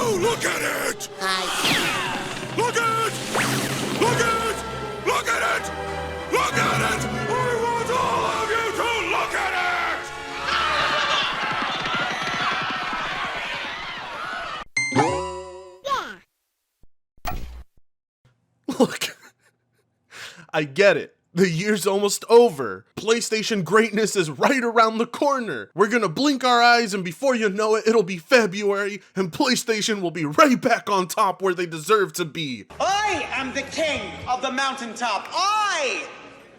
Oh, look at it! Look at it! Look at it! Look at it! Look at it! I want all of you to look at it! Look, I get it. The year's almost over. PlayStation greatness is right around the corner. We're gonna blink our eyes and before you know it, it'll be February and PlayStation will be right back on top where they deserve to be. I am the king of the mountaintop. I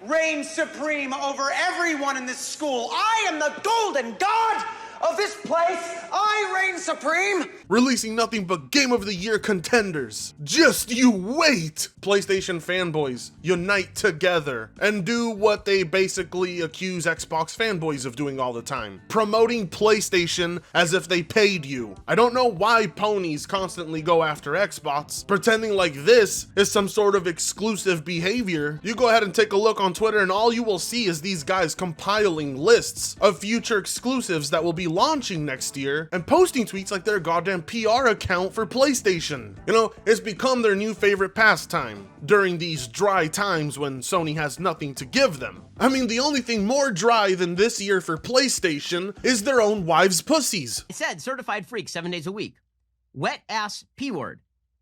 reign supreme over everyone in this school. I am the golden god of this place. I reign supreme. Releasing nothing but Game of the Year contenders. Just you wait! PlayStation fanboys, unite together and do what they basically accuse Xbox fanboys of doing all the time. Promoting PlayStation as if they paid you. I don't know why ponies constantly go after Xbox, pretending like this is some sort of exclusive behavior. You go ahead and take a look on Twitter and all you will see is these guys compiling lists of future exclusives that will be launching next year and posting tweets like their goddamn PR account for PlayStation. You know, it's become their new favorite pastime during these dry times when Sony has nothing to give them. I mean, the only thing more dry than this year for PlayStation is their own wives' pussies. It said certified freak 7 days a week. Wet ass P-word.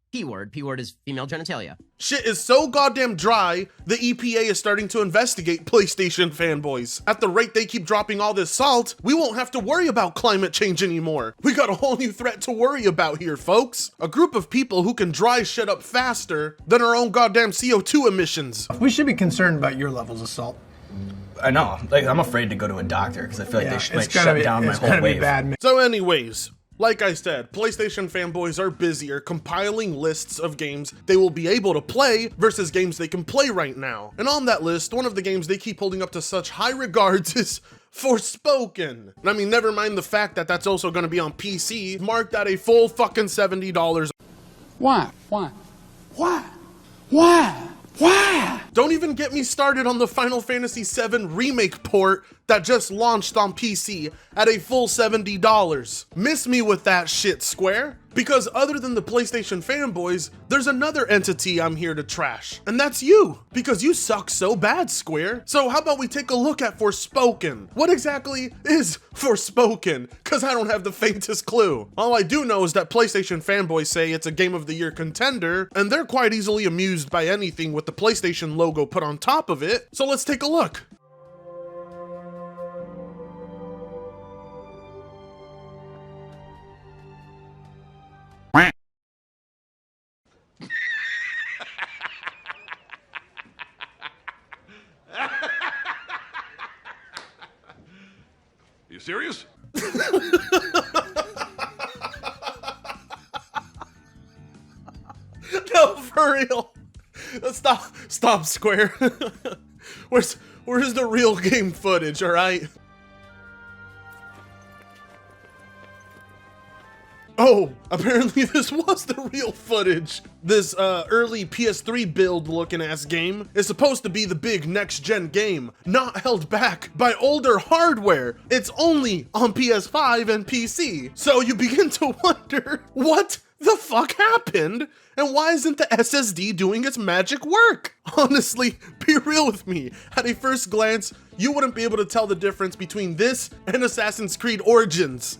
P-word is female genitalia. Shit is so goddamn dry, the EPA is starting to investigate PlayStation fanboys. At the rate they keep dropping all this salt, we won't have to worry about climate change anymore. We got a whole new threat to worry about here, folks. A group of people who can dry shit up faster than our own goddamn CO2 emissions. We should be concerned about your levels of salt. I know. Like, I'm afraid to go to a doctor because I feel like they might shut down my whole wave. So anyways, like I said, PlayStation fanboys are busier compiling lists of games they will be able to play versus games they can play right now. And on that list, one of the games they keep holding up to such high regards is Forspoken. And I mean, never mind the fact that that's also going to be on PC, marked at a full fucking $70. Why? Why? Why? Why? Why? Don't even get me started on the Final Fantasy VII Remake port that just launched on PC at a full $70. Miss me with that shit, Square. Because other than the PlayStation fanboys, there's another entity I'm here to trash, and that's you, because you suck so bad, Square. So how about we take a look at Forspoken? What exactly is Forspoken? Because I don't have the faintest clue. All I do know is that PlayStation fanboys say it's a Game of the Year contender, and they're quite easily amused by anything with the PlayStation logo put on top of it. So let's take a look. You serious? No, for real. Stop, Square. Where's the real game footage, all right? Oh, apparently this was the real footage. This early PS3 build looking ass game is supposed to be the big next gen game, not held back by older hardware. It's only on PS5 and PC. So you begin to wonder, what the fuck happened? And why isn't the SSD doing its magic work? Honestly, be real with me. At a first glance, you wouldn't be able to tell the difference between this and Assassin's Creed Origins.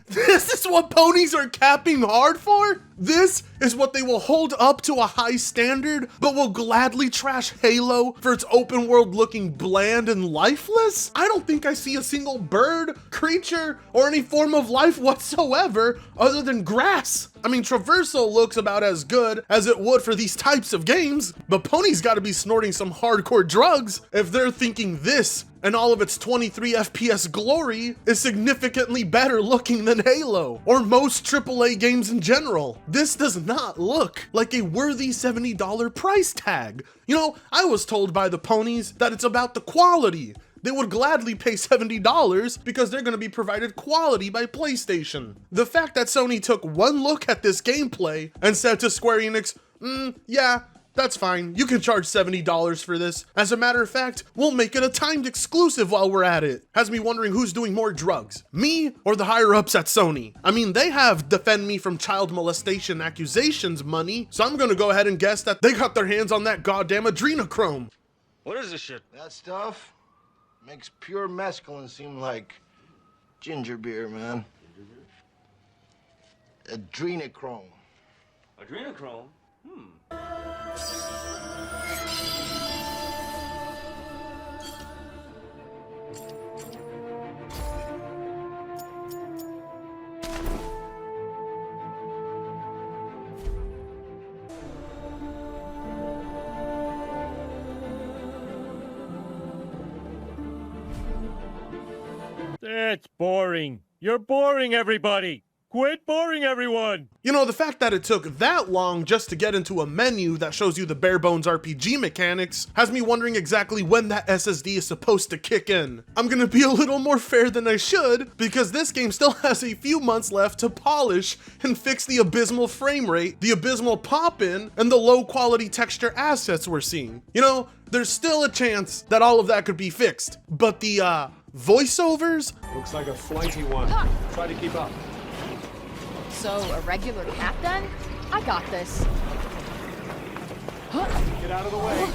This is what ponies are capping hard for? This is what they will hold up to a high standard, but will gladly trash Halo for its open world looking bland and lifeless? I don't think I see a single bird, creature, or any form of life whatsoever other than grass. I mean, traversal looks about as good as it would for these types of games, but ponies gotta be snorting some hardcore drugs if they're thinking this and all of its 23 FPS glory is significantly better looking than Halo, or most AAA games in general. This does not look like a worthy $70 price tag. You know, I was told by the ponies that it's about the quality. they would gladly pay $70 because they're going to be provided quality by PlayStation. The fact that Sony took one look at this gameplay and said to Square Enix, yeah, that's fine, you can charge $70 for this. As a matter of fact, we'll make it a timed exclusive while we're at it. Has me wondering who's doing more drugs, me or the higher ups at Sony. I mean, they have defend me from child molestation accusations money, so I'm gonna go ahead and guess that they got their hands on that goddamn adrenochrome. What is this shit? That stuff makes pure mescaline seem like ginger beer, man. Adrenochrome. Adrenochrome? That's boring. You're boring everybody. Quit boring everyone! You know, the fact that it took that long just to get into a menu that shows you the bare bones RPG mechanics has me wondering exactly when that SSD is supposed to kick in. I'm gonna be a little more fair than I should, because this game still has a few months left to polish and fix the abysmal frame rate, the abysmal pop-in, and the low quality texture assets we're seeing. You know, there's still a chance that all of that could be fixed, but the voiceovers? Looks like a flighty one. Try to keep up. So, a regular cat then? I got this. Get out of the way.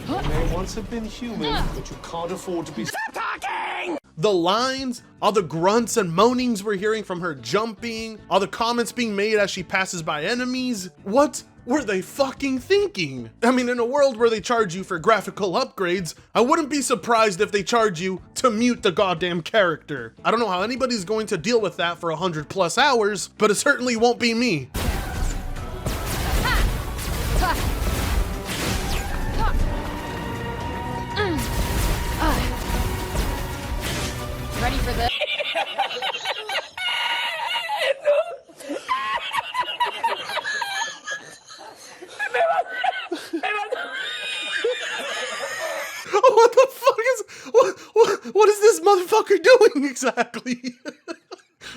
You may once have been human, but you can't afford to be— Stop talking! The lines, all the grunts and moanings we're hearing from her jumping, all the comments being made as she passes by enemies. What were they fucking thinking? I mean, in a world where they charge you for graphical upgrades, I wouldn't be surprised if they charge you to mute the goddamn character. I don't know how anybody's going to deal with that for 100+ hours, but it certainly won't be me. Ready for this? What the fuck is, what is this motherfucker doing exactly?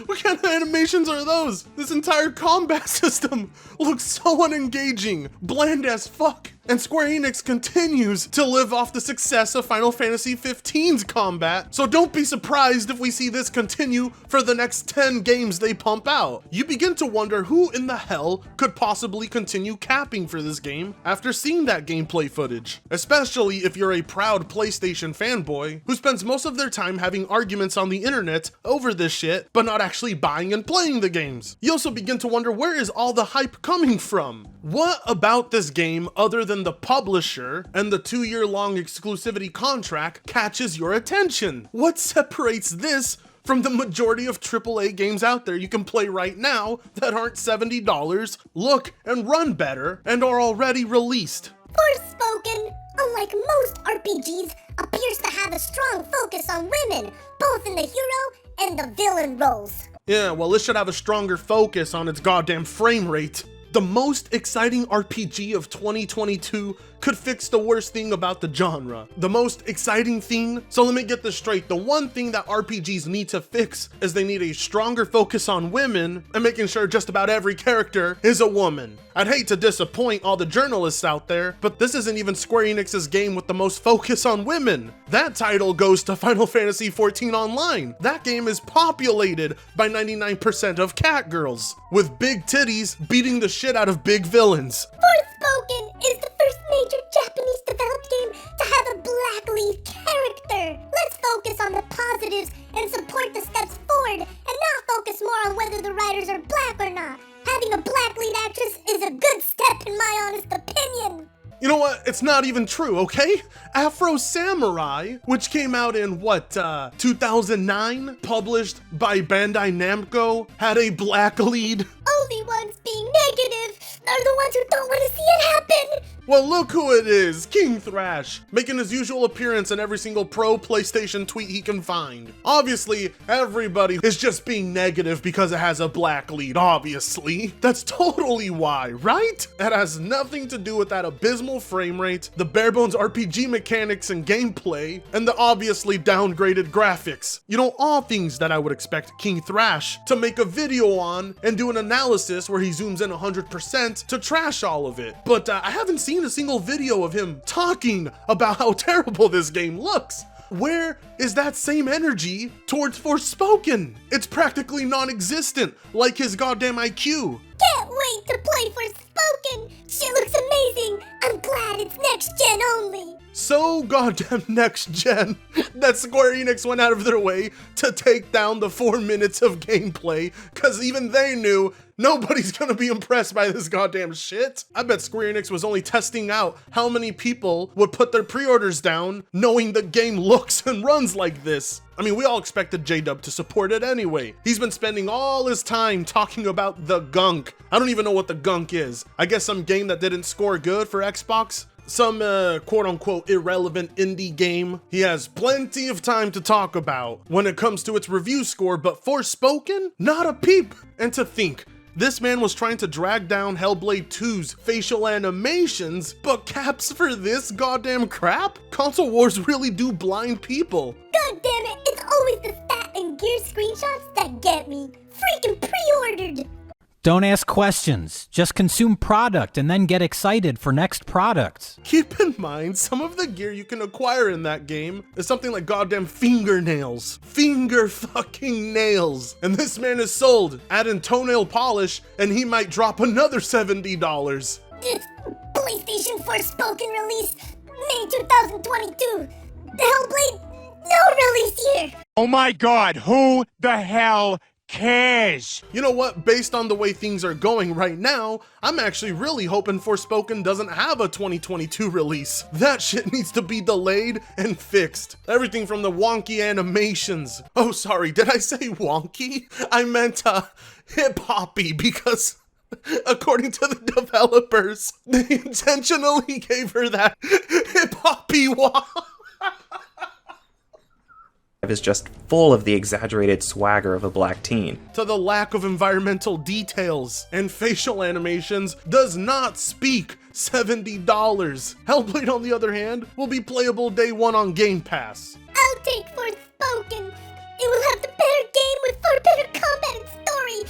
What kind of animations are those? This entire combat system looks so unengaging, bland as fuck. And Square Enix continues to live off the success of Final Fantasy XV's combat, so don't be surprised if we see this continue for the next 10 games they pump out. You begin to wonder who in the hell could possibly continue capping for this game after seeing that gameplay footage, especially if you're a proud PlayStation fanboy who spends most of their time having arguments on the internet over this shit, but not actually buying and playing the games. You also begin to wonder, where is all the hype coming from? What about this game, other than the publisher and the 2-year-long exclusivity contract, catches your attention? What separates this from the majority of AAA games out there you can play right now that aren't $70, look and run better, and are already released? Forspoken, unlike most RPGs, appears to have a strong focus on women, both in the hero and the villain roles. Yeah, well, it should have a stronger focus on its goddamn frame rate. The most exciting RPG of 2022 could fix the worst thing about the genre. The most exciting thing? So let me get this straight. The one thing that RPGs need to fix is they need a stronger focus on women and making sure just about every character is a woman. I'd hate to disappoint all the journalists out there, but this isn't even Square Enix's game with the most focus on women. That title goes to Final Fantasy XIV Online. That game is populated by 99% of cat girls, with big titties beating the shit out of big villains. Forspoken is the first major Japanese developed game to have a black lead character. Let's focus on the positives and support the steps forward, and not focus more on whether the writers are black or not. Having a black lead actress is a good step in my honest opinion. You know what? It's not even true, okay? Afro Samurai, which came out in, 2009? Published by Bandai Namco, had a black lead. Only ones being negative are the ones who don't want to see it happen. Well, look who it is, King Thrash, making his usual appearance in every single pro PlayStation tweet he can find. Obviously, everybody is just being negative because it has a black lead, obviously. That's totally why, right? It has nothing to do with that abysmal frame rate, the barebones RPG mechanics and gameplay, and the obviously downgraded graphics. You know, all things that I would expect King Thrash to make a video on and do an analysis where he zooms in 100% to trash all of it. But I haven't seen a single video of him talking about how terrible this game looks. Where is that same energy towards Forspoken? It's practically non-existent, like his goddamn IQ. Can't wait to play Forspoken! Shit looks amazing! I'm glad it's next gen only! So goddamn next gen that Square Enix went out of their way to take down the 4 minutes of gameplay, cause even they knew nobody's gonna be impressed by this goddamn shit. I bet Square Enix was only testing out how many people would put their pre-orders down knowing the game looks and runs like this. I mean, we all expected J-Dub to support it anyway. He's been spending all his time talking about the gunk. I don't even know what the gunk is. I guess some game that didn't score good for Xbox? Some quote-unquote irrelevant indie game. He has plenty of time to talk about when it comes to its review score, but Forspoken? Not a peep. And to think, this man was trying to drag down Hellblade 2's facial animations, but caps for this goddamn crap? Console wars really do blind people. God damn it, it's always the stat and gear screenshots that get me. Freaking pre-ordered! Don't ask questions, just consume product and then get excited for next products. Keep in mind, some of the gear you can acquire in that game is something like goddamn fingernails. Finger fucking nails. And this man is sold. Add in toenail polish and he might drop another $70. This PlayStation Forspoken release, May 2022. The Hellblade, no release here. Oh my god, who the hell cares? You know what? Based on the way things are going right now, I'm actually really hoping Forspoken doesn't have a 2022 release. That shit needs to be delayed and fixed. Everything from the wonky animations. Oh, sorry, did I say wonky? I meant hip-hoppy because according to the developers, they intentionally gave her that hip-hoppy is just full of the exaggerated swagger of a black teen. To the lack of environmental details and facial animations does not speak $70. Hellblade, on the other hand, will be playable day one on Game Pass. I'll take Forspoken. It will have the better game with far better combat and story.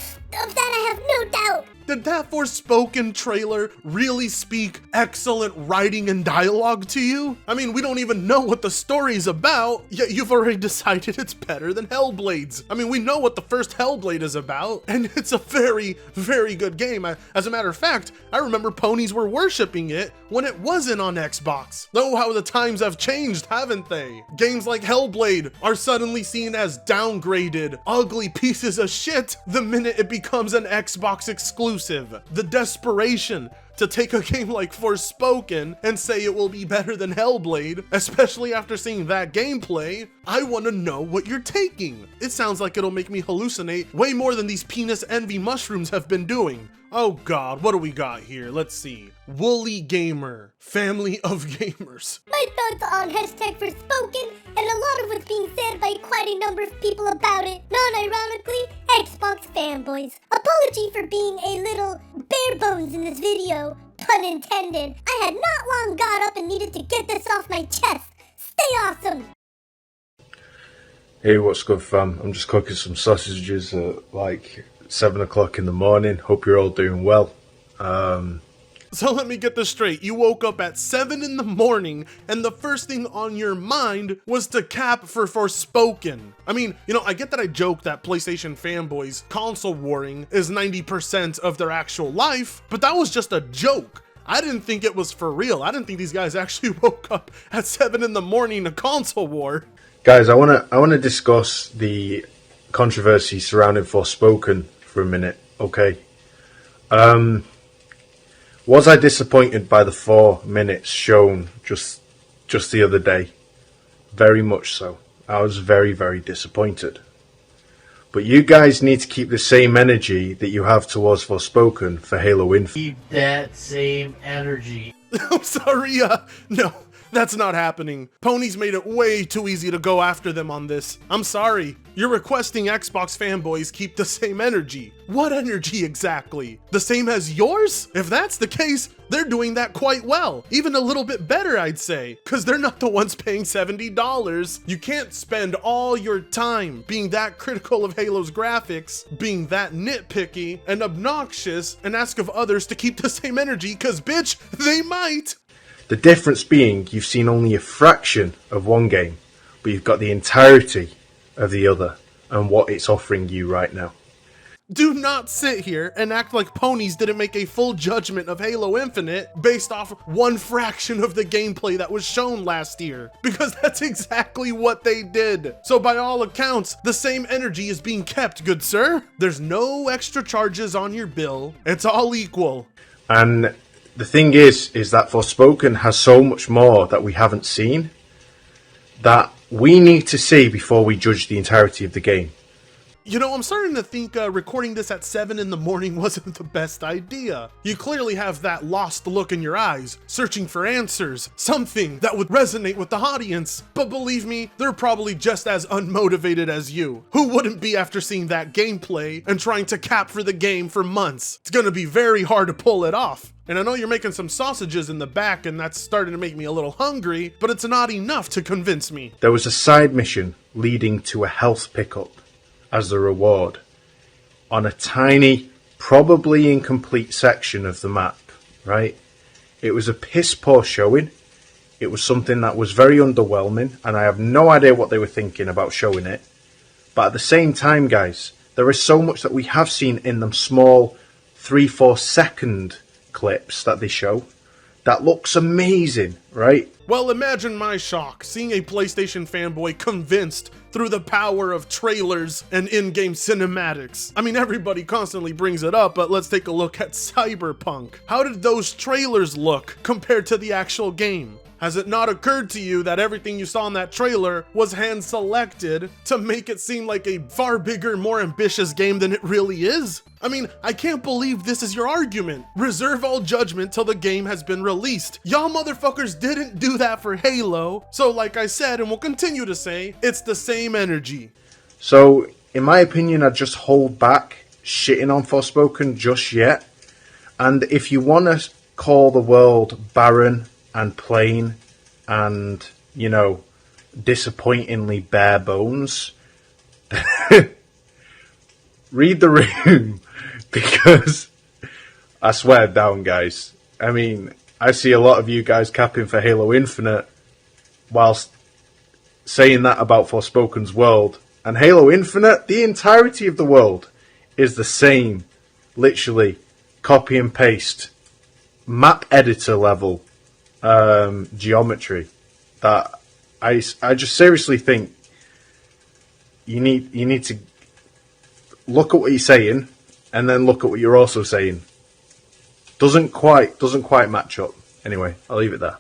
Of that I have no doubt. Did that Forspoken trailer really speak excellent writing and dialogue to you? I mean, we don't even know what the story's about, yet you've already decided it's better than Hellblade's. I mean, we know what the first Hellblade is about, and it's a very, very good game. As a matter of fact, I remember ponies were worshipping it when it wasn't on Xbox. Oh, how the times have changed, haven't they? Games like Hellblade are suddenly seen as downgraded, ugly pieces of shit the minute it becomes an Xbox exclusive. The desperation to take a game like Forspoken and say it will be better than Hellblade, especially after seeing that gameplay, I want to know what you're taking. It sounds like it'll make me hallucinate way more than these penis envy mushrooms have been doing. Oh god, what do we got here? Let's see. Woolly Gamer, family of gamers. My thoughts on #Forspoken and a lot of what's being said by quite a number of people about it. Non-ironically, Xbox fanboys. Apology for being a little bare bones in this video. Pun intended. I had not long got up and needed to get this off my chest. Stay awesome. Hey, what's good, fam? I'm just cooking some sausages at like 7 o'clock in the morning. Hope you're all doing well. So let me get this straight. You woke up at 7 in the morning and the first thing on your mind was to cap for Forspoken. I mean, you know, I get that I joke that PlayStation fanboys console warring is 90% of their actual life, but that was just a joke. I didn't think it was for real. I didn't think these guys actually woke up at 7 in the morning to console war. Guys, I wanna discuss the controversy surrounding Forspoken for a minute, okay? Was I disappointed by the 4 minutes shown just the other day? Very much so. I was very, very disappointed. But you guys need to keep the same energy that you have towards Forspoken for Halo Infinite. Keep that same energy. I'm sorry, no. That's not happening. Pony's made it way too easy to go after them on this. I'm sorry. You're requesting Xbox fanboys keep the same energy. What energy exactly? The same as yours? If that's the case, they're doing that quite well. Even a little bit better, I'd say, because they're not the ones paying $70. You can't spend all your time being that critical of Halo's graphics, being that nitpicky and obnoxious, and ask of others to keep the same energy, because bitch, they might. The difference being you've seen only a fraction of one game, but you've got the entirety of the other and what it's offering you right now. Do not sit here and act like Ponies didn't make a full judgment of Halo Infinite based off one fraction of the gameplay that was shown last year, because that's exactly what they did. So by all accounts, the same energy is being kept, good sir. There's no extra charges on your bill. It's all equal. And the thing is that Forspoken has so much more that we haven't seen that we need to see before we judge the entirety of the game. You know, I'm starting to think recording this at 7 in the morning wasn't the best idea. You clearly have that lost look in your eyes, searching for answers, something that would resonate with the audience. But believe me, they're probably just as unmotivated as you. Who wouldn't be after seeing that gameplay and trying to cap for the game for months? It's gonna be very hard to pull it off. And I know you're making some sausages in the back and that's starting to make me a little hungry, but it's not enough to convince me. There was a side mission leading to a health pickup as the reward on a tiny, probably incomplete section of the map, right? It was a piss poor showing. It was something that was very underwhelming, and I have no idea what they were thinking about showing it. But at the same time, guys, there is so much that we have seen in them small 3-4 second clips that they show that looks amazing, right? Well, imagine my shock seeing a PlayStation fanboy convinced through the power of trailers and in-game cinematics. I mean, everybody constantly brings it up, but let's take a look at Cyberpunk. How did those trailers look compared to the actual game? Has it not occurred to you that everything you saw in that trailer was hand-selected to make it seem like a far bigger, more ambitious game than it really is? I mean, I can't believe this is your argument. Reserve all judgment till the game has been released. Y'all motherfuckers didn't do that for Halo, so like I said, and will continue to say, it's the same energy. So, in my opinion, I'd just hold back shitting on Forspoken just yet. And if you want to call the world barren and plain and, you know, disappointingly bare bones, read the room, because I swear down, guys. I mean, I see a lot of you guys capping for Halo Infinite whilst saying that about Forspoken's world. And Halo Infinite, the entirety of the world, is the same, literally, copy and paste, map editor level geometry that I just seriously think you need to look at what you're saying and then look at what you're also saying. Doesn't quite match up. Anyway, I'll leave it there.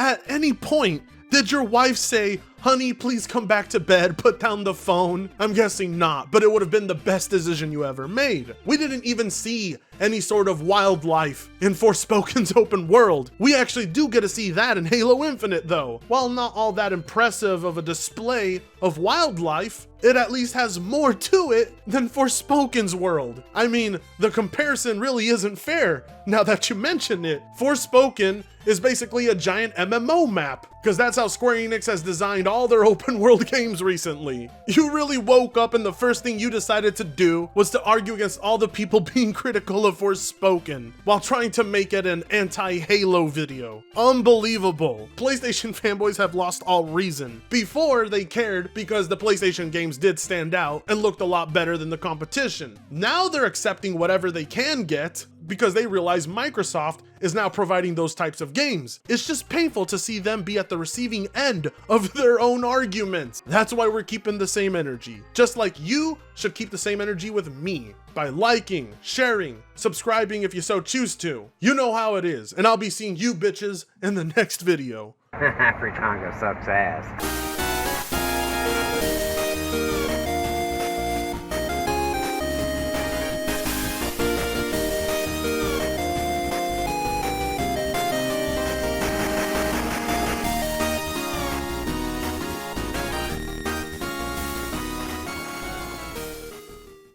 At any point, did your wife say, "Honey, please come back to bed, put down the phone"? I'm guessing not, but it would have been the best decision you ever made. We didn't even see any sort of wildlife in Forspoken's open world. We actually do get to see that in Halo Infinite though. While not all that impressive of a display of wildlife, it at least has more to it than Forspoken's world. I mean, the comparison really isn't fair now that you mention it. Forspoken is basically a giant MMO map, because that's how Square Enix has designed all their open world games recently. You really woke up and the first thing you decided to do was to argue against all the people being critical of Forspoken while trying to make it an anti-Halo video. Unbelievable. PlayStation fanboys have lost all reason. Before, they cared because the PlayStation games did stand out and looked a lot better than the competition. Now they're accepting whatever they can get because they realize Microsoft is now providing those types of games. It's just painful to see them be at the receiving end of their own arguments. That's why we're keeping the same energy. Just like you should keep the same energy with me by liking, sharing, subscribing if you so choose to. You know how it is, and I'll be seeing you bitches in the next video. Fritango sucks ass.